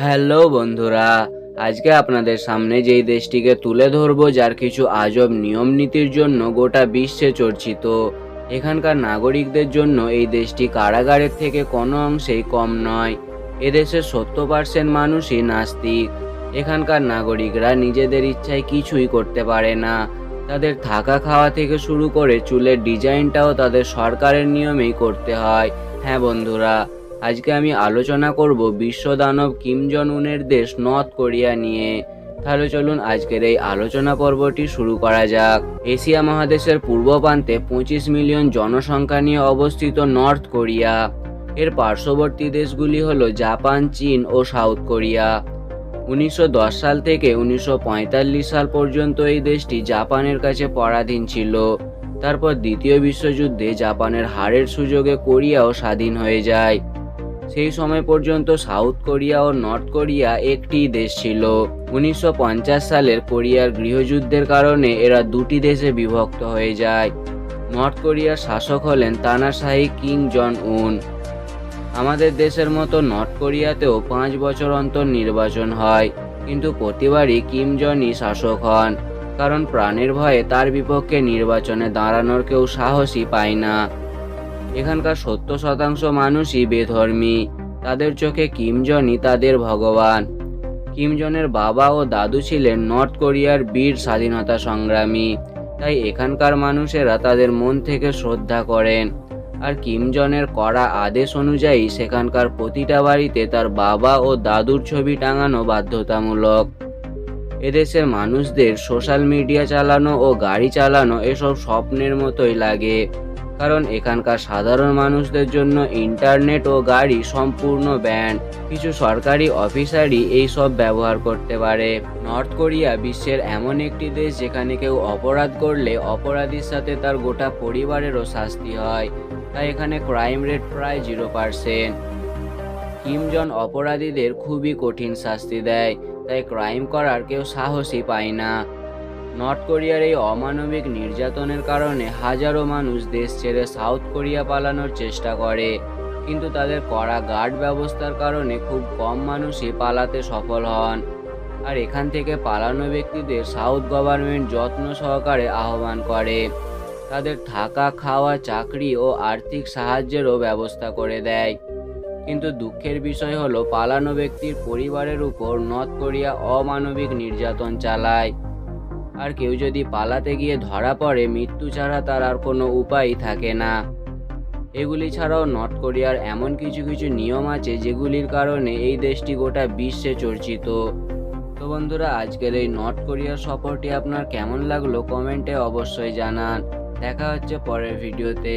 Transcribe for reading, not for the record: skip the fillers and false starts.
Hello বন্ধুরা, আজকে আপনাদের সামনে যেই দেশটিকে তুলে ধরবো যার কিছু আজব নিয়ম নীতির জন্য গোটা বিশ্বে চর্চিত। এখানকার নাগরিকদের জন্য এই দেশটি কারাগারের থেকে কোনো অংশেই কম নয়। এদেশের 70% মানুষই নাস্তিক। এখানকার নাগরিকরা নিজেদের ইচ্ছায় কিছুই করতে পারে না। তাদের থাকা খাওয়া থেকে শুরু করে চুলের ডিজাইনটাও তাদের সরকারের নিয়মেই করতে হয়। হ্যাঁ বন্ধুরা, আজকে আমি আলোচনা করব বিশ্ব দানব কিম জন উনের দেশ নর্থ কোরিয়া নিয়ে। তাহলে চলুন আজকের এই আলোচনা পর্বটি শুরু করা যাক। এশিয়া মহাদেশের পূর্ব প্রান্তে 25 মিলিয়ন জনসংখ্যা নিয়ে অবস্থিত নর্থ কোরিয়া। এর পার্শ্ববর্তী দেশগুলি হলো জাপান, চীন ও সাউথ কোরিয়া। 1910 সাল থেকে 1945 সাল পর্যন্ত এই দেশটি জাপানের কাছে পরাধীন ছিল। তারপর দ্বিতীয় বিশ্বযুদ্ধে জাপানের হারের সুযোগে কোরিয়াও স্বাধীন হয়ে যায়। সেই সময় পর্যন্ত সাউথ কোরিয়া ও নর্থ কোরিয়া একটি দেশ ছিল। 1950 সালের কোরিয়ার গৃহযুদ্ধের কারণে এরা দুটি দেশে বিভক্ত হয়ে যায়। নর্থ কোরিয়ার শাসক হলেন তানাশাহি কিম জন উন। আমাদের দেশের মতো নর্থ কোরিয়াতেও 5 বছর অন্তর নির্বাচন হয়, কিন্তু প্রতিবারই কিম জনই শাসক হন, কারণ প্রাণের ভয়ে তার বিপক্ষে নির্বাচনে দাঁড়ানোর কেউ সাহসই পায় না। এখানকার 70% মানুষই বেধর্মী। তাদের চোখে কিম জনই তাদের ভগবান। কিম জনের বাবা ও দাদু ছিলেন নর্থ কোরিয়ার বীর স্বাধীনতা সংগ্রামী, তাই এখানকার মানুষেরা তাদের মন থেকে শ্রদ্ধা করেন। আর কিম জনের কড়া আদেশ অনুযায়ী সেখানকার প্রতিটা বাড়িতে তার বাবা ও দাদুর ছবি টাঙানো বাধ্যতামূলক। এদেশের মানুষদের সোশ্যাল মিডিয়া চালানো ও গাড়ি চালানো এসব স্বপ্নের মতোই লাগে, কারণ এখানকার সাধারণ মানুষদের জন্য ইন্টারনেট ও গাড়ি সম্পূর্ণ ব্যান্ড। কিছু সরকারি অফিসারই এই সব ব্যবহার করতে পারে। নর্থ কোরিয়া বিশ্বের এমন একটি দেশ যেখানে কেউ অপরাধ করলে অপরাধীর সাথে তার গোটা পরিবারেরও শাস্তি হয়, তাই এখানে ক্রাইম রেট প্রায় 0%। কিম জন অপরাধীদের খুবই কঠিন শাস্তি দেয়, তাই ক্রাইম করার কেউ সাহসই পায় না। নর্থ কোরিয়ার এই অমানবিক নির্যাতনের কারণে হাজারো মানুষ দেশ ছেড়ে সাউথ কোরিয়া পালানোর চেষ্টা করে, কিন্তু তাদের কড়া গার্ড ব্যবস্থার কারণে খুব কম মানুষই পালাতে সফল হন। আর এখান থেকে পালানো ব্যক্তিদের সাউথ গভর্নমেন্ট যত্ন সহকারে আহ্বান করে। তাদের থাকা খাওয়া, চাকরি ও আর্থিক সাহায্যেরও ব্যবস্থা করে দেয়। কিন্তু দুঃখের বিষয় হলো পালানো ব্যক্তির পরিবারের উপর নর্থ কোরিয়া অমানবিক নির্যাতন চালায়। আর কেউ যদি পালাতে গিয়ে ধরা পড়ে, মৃত্যু ছাড়া তার আর কোনো উপায়ই থাকে না। এগুলি ছাড়াও নর্থ কোরিয়ার এমন কিছু কিছু নিয়ম আছে যেগুলির কারণে এই দেশটি গোটা বিশ্বে চর্চিত। তো বন্ধুরা, আজকের এই নর্থ কোরিয়ার সফরটি আপনার কেমন লাগলো কমেন্টে অবশ্যই জানান। দেখা হচ্ছে পরের ভিডিওতে।